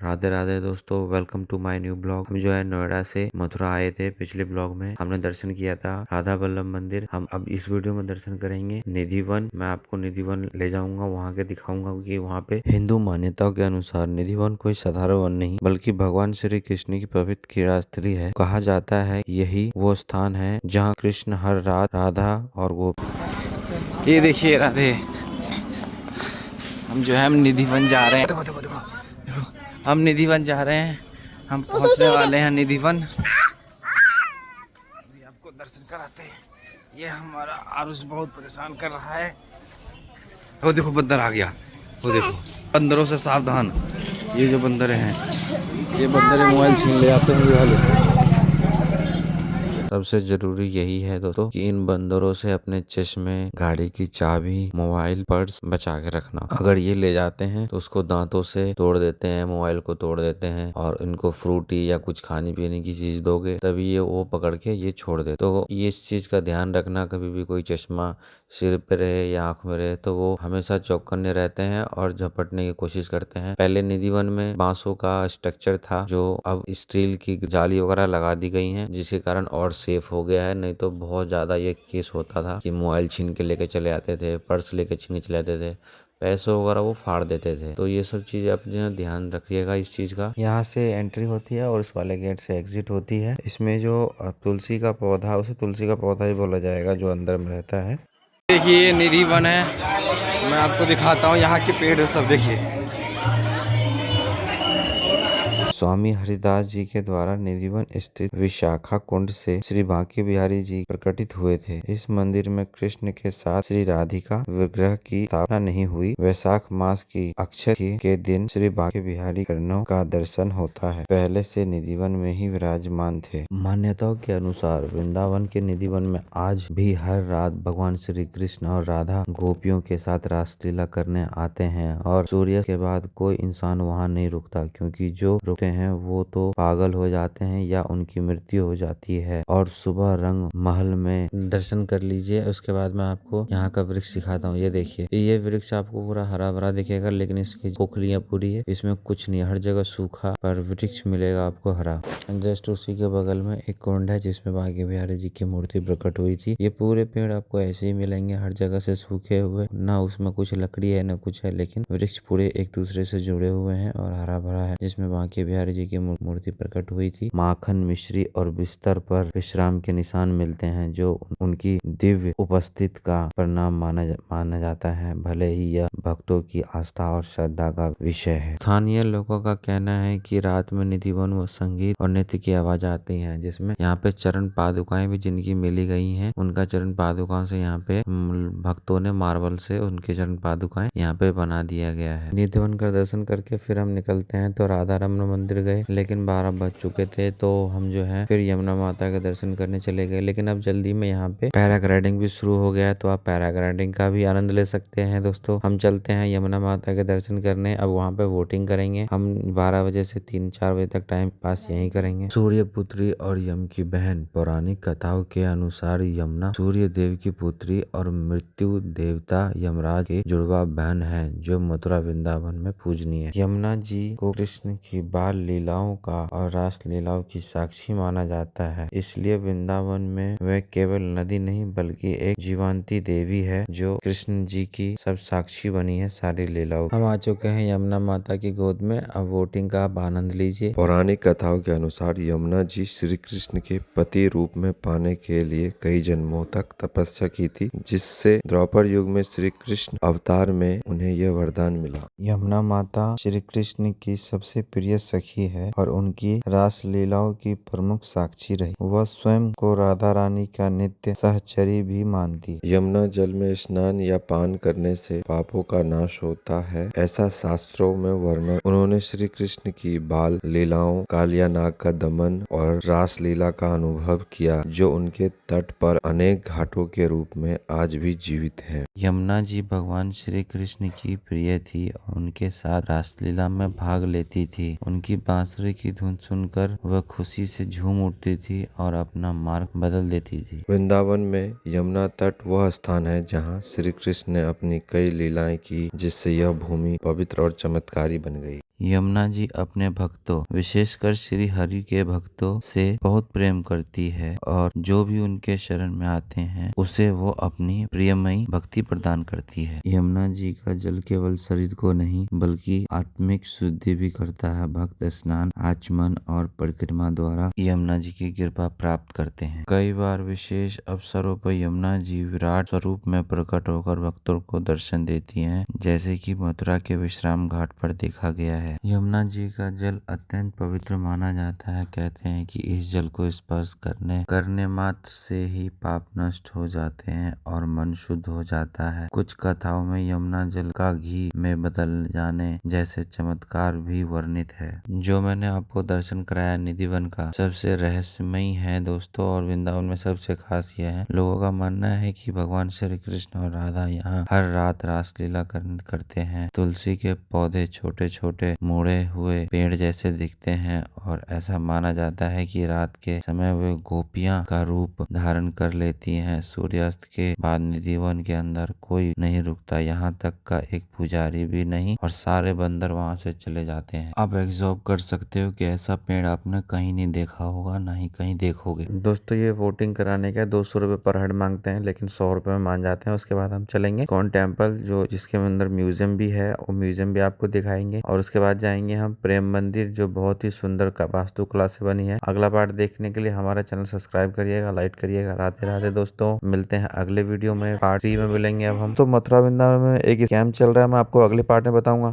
राधे राधे दोस्तों, welcome to my new blog. हम जो है नोएडा से मथुरा आए थे। पिछले ब्लॉग में हमने दर्शन किया था राधा वल्लभ मंदिर। हम अब इस वीडियो में दर्शन करेंगे निधि वन। मैं आपको निधि वन ले जाऊंगा, वहाँ के दिखाऊंगा कि वहाँ पे हिंदू मान्यताओं के अनुसार निधि वन कोई साधारण वन नहीं बल्कि भगवान श्री कृष्ण की पवित्र क्रीड़ा स्थली है। कहा जाता है यही वो स्थान है जहाँ कृष्ण हर रात राधा और गोपी। ये देखिए राधे, हम जो है निधि वन जा रहे हैं। देखो देखो देखो, हम निधि वन जा रहे हैं। हम पहुंचने वाले हैं निधि वन। अभी आपको दर्शन कराते हैं। ये हमारा आरुष बहुत परेशान कर रहा है। वो देखो बंदर आ गया, वो देखो। बंदरों से सावधान। ये जो बंदर हैं, ये बंदर मोबाइल छीन ले जाते हैं। सबसे जरूरी यही है दोस्तों कि इन बंदरों से अपने चश्मे, गाड़ी की चाबी, मोबाइल, पर्स बचा के रखना। अगर ये ले जाते हैं तो उसको दांतों से तोड़ देते हैं, मोबाइल को तोड़ देते हैं। और इनको फ्रूटी या कुछ खाने पीने की चीज दोगे तभी ये वो पकड़ के ये छोड़ दे। तो ये इस चीज का ध्यान रखना, कभी भी कोई चश्मा सिर पे रहे या आंख में रहे तो वो हमेशा चौकन्ने रहते हैं और झपटने की कोशिश करते हैं। पहले निधि वन में बांसों का स्ट्रक्चर था, जो अब स्टील की जाली वगैरह लगा दी गई है, जिसके कारण और सेफ हो गया है। नहीं तो बहुत ज्यादा ये केस होता था कि मोबाइल छीन के लेके चले आते थे, पर्स लेके छीन के चले आते थे, पैसों वगैरह वो फाड़ देते थे। तो ये सब चीजें आप जो ध्यान रखिएगा इस चीज का। यहाँ से एंट्री होती है और इस वाले गेट से एग्जिट होती है। इसमें जो तुलसी का पौधा, उसे तुलसी का पौधा ही बोला जाएगा, जो अंदर में रहता है। देखिए ये निधि वन है, मैं आपको दिखाता हूँ यहाँ के पेड़ सब देखिए। स्वामी हरिदास जी के द्वारा निधिवन स्थित विशाखा कुंड से श्री बांके बिहारी जी प्रकटित हुए थे। इस मंदिर में कृष्ण के साथ श्री राधिका विग्रह की स्थापना नहीं हुई। वैशाख मास की अक्षय के दिन श्री बांके बिहारी चरणों का दर्शन होता है। पहले से निधिवन में ही विराजमान थे। मान्यताओं के अनुसार वृंदावन के निधिवन में आज भी हर रात भगवान श्री कृष्ण और राधा गोपियों के साथ रासलीला करने आते हैं और सूर्य के बाद कोई इंसान वहाँ नहीं रुकता, क्योंकि जो रुकते हैं वो तो पागल हो जाते हैं या उनकी मृत्यु हो जाती है। और सुबह रंग महल में दर्शन कर लीजिए। उसके बाद मैं आपको यहाँ का वृक्ष दिखाता हूँ। ये देखिए, ये वृक्ष आपको पूरा हरा भरा दिखेगा, लेकिन इसकी खोखलियाँ पूरी है, इसमें कुछ नहीं, हर जगह सूखा, पर वृक्ष मिलेगा आपको हरा। जस्ट उसी के बगल में एक कुंड है जिसमें बांके बिहारी जी की मूर्ति प्रकट हुई थी। ये पूरे पेड़ आपको ऐसे ही मिलेंगे, हर जगह से सूखे हुए, ना उसमें कुछ लकड़ी है ना कुछ है, लेकिन वृक्ष पूरे एक दूसरे से जुड़े हुए हैं और हरा भरा है। जिसमें बांके बिहारी जी की मूर्ति प्रकट हुई थी। माखन मिश्री और बिस्तर पर विश्राम के निशान मिलते हैं, जो उनकी दिव्य उपस्थित का परिणाम माना जाता है, भले ही यह भक्तों की आस्था और श्रद्धा का विषय है। स्थानीय लोगों का कहना है कि रात में निधि वन में संगीत और नृत्य की आवाज आती है, जिसमें यहाँ पे चरण पादुकाएं भी जिनकी मिली गई हैं, उनका चरण पादुकाओं से यहाँ पे भक्तों ने मार्बल से उनके चरण पादुकाएं यहाँ पे बना दिया गया है। निधि वन का दर्शन करके फिर हम निकलते हैं तो राधा रमन मंदिर गए, लेकिन 12 बज चुके थे तो हम जो है फिर यमुना माता के दर्शन करने चले गए। लेकिन अब जल्दी में यहाँ पे पैराग्लाइडिंग भी शुरू हो गया है, तो आप पैराग्लाइडिंग का भी आनंद ले सकते हैं। दोस्तों हम चलते हैं यमुना माता के दर्शन करने। अब वहाँ पे वोटिंग करेंगे हम 12 बजे से 3-4 बजे तक टाइम पास यहीं करेंगे। सूर्य पुत्री और यम की बहन। पौराणिक कथाओं के अनुसार यमुना सूर्य देव की पुत्री और मृत्यु देवता यमराज की जुड़वा बहन है, जो मथुरा वृंदावन में पूजनीय है। यमुना जी को कृष्ण की बाल लीलाओं का और रास लीलाओं की साक्षी माना जाता है, इसलिए वृंदावन में वह केवल नदी नहीं बल्कि एक जीवंती देवी है, जो कृष्ण जी की सब साक्षी बनी है सारी लीलाओं। हम आ चुके हैं यमुना माता की गोद में। अब वोटिंग का आप आनंद लीजिए। पौराणिक कथाओं के अनुसार यमुना जी श्री कृष्ण के पति रूप में पाने के लिए कई जन्मों तक तपस्या की थी, जिससे द्वापर युग में श्री कृष्ण अवतार में उन्हें यह वरदान मिला। यमुना माता श्री कृष्ण की सबसे प्रिय सखी है और उनकी रास लीलाओं की प्रमुख साक्षी रही। वह स्वयं को राधा रानी का नित्य सहचरी भी मानती है। यमुना जल में स्नान या पान करने से पापों का नाश होता है, ऐसा शास्त्रों में वर्णन। उन्होंने श्री कृष्ण की बाल लीलाओं, कालिया नाग का दमन और रास लीला का अनुभव किया, जो उनके तट पर अनेक घाटों के रूप में आज भी जीवित हैं। यमुना जी भगवान श्री कृष्ण की प्रिय थी और उनके साथ रासलीला में भाग लेती थी। उनकी बांसुरी की धुन सुनकर वह खुशी से झूम उठती थी और अपना मार्ग बदल देती थी। वृंदावन में यमुना तट वह स्थान है जहाँ श्री कृष्ण ने अपनी कई लीलाएं की, जिससे यह भूमि पवित्र और चमत्कारी बन गई। यमुना जी अपने भक्तों, विशेषकर श्री हरि के भक्तों से बहुत प्रेम करती है और जो भी उनके शरण में आते हैं उसे वो अपनी प्रियमयी भक्ति प्रदान करती है। यमुना जी का जल केवल शरीर को नहीं बल्कि आत्मिक शुद्धि भी करता है। भक्त स्नान, आचमन और परिक्रमा द्वारा यमुना जी की कृपा प्राप्त करते हैं। कई बार विशेष अवसरों पर यमुना जी विराट स्वरूप में प्रकट होकर भक्तों को दर्शन देती हैं, जैसे कि मथुरा के विश्राम घाट पर देखा गया है। यमुना जी का जल अत्यंत पवित्र माना जाता है। कहते हैं कि इस जल को स्पर्श करने मात्र से ही पाप नष्ट हो जाते हैं और मन शुद्ध हो जाता है। कुछ कथाओं में यमुना जल का घी में बदल जाने जैसे चमत्कार भी वर्णित है। जो मैंने आपको दर्शन कराया निधिवन का, सबसे रहस्यमयी है दोस्तों, और वृंदावन में सबसे खास यह है। लोगों का मानना है कि भगवान श्री कृष्ण और राधा यहाँ हर रात रासलीला करते हैं। तुलसी के पौधे छोटे छोटे मुड़े हुए पेड़ जैसे दिखते हैं और ऐसा माना जाता है कि रात के समय वे गोपियां का रूप धारण कर लेती हैं। सूर्यास्त के बाद निधिवन के अंदर कोई नहीं रुकता, यहाँ तक का एक पुजारी भी नहीं, और सारे बंदर वहाँ से चले जाते हैं। आप एब्जॉर्व कर सकते हो कि ऐसा पेड़ आपने कहीं नहीं देखा होगा, ना ही कहीं देखोगे। दोस्तों ये वोटिंग कराने का 200 रुपए पर हेड मांगते हैं, लेकिन 100 रुपए में मान जाते हैं। उसके बाद हम चलेंगे कौन टेम्पल, जो जिसके अंदर म्यूजियम भी है, वो म्यूजियम भी आपको दिखाएंगे। और उसके बाद जाएंगे हम प्रेम मंदिर, जो बहुत ही सुंदर वास्तुकला से बनी है। अगला पार्ट देखने के लिए हमारा चैनल सब्सक्राइब करिएगा, लाइक करिएगा। राधे राधे दोस्तों, मिलते हैं अगले वीडियो में। पार्ट 3 में मिलेंगे अब हम। तो मथुरा वृंदावन में एक स्कैम चल रहा है, मैं आपको अगले पार्ट में बताऊंगा।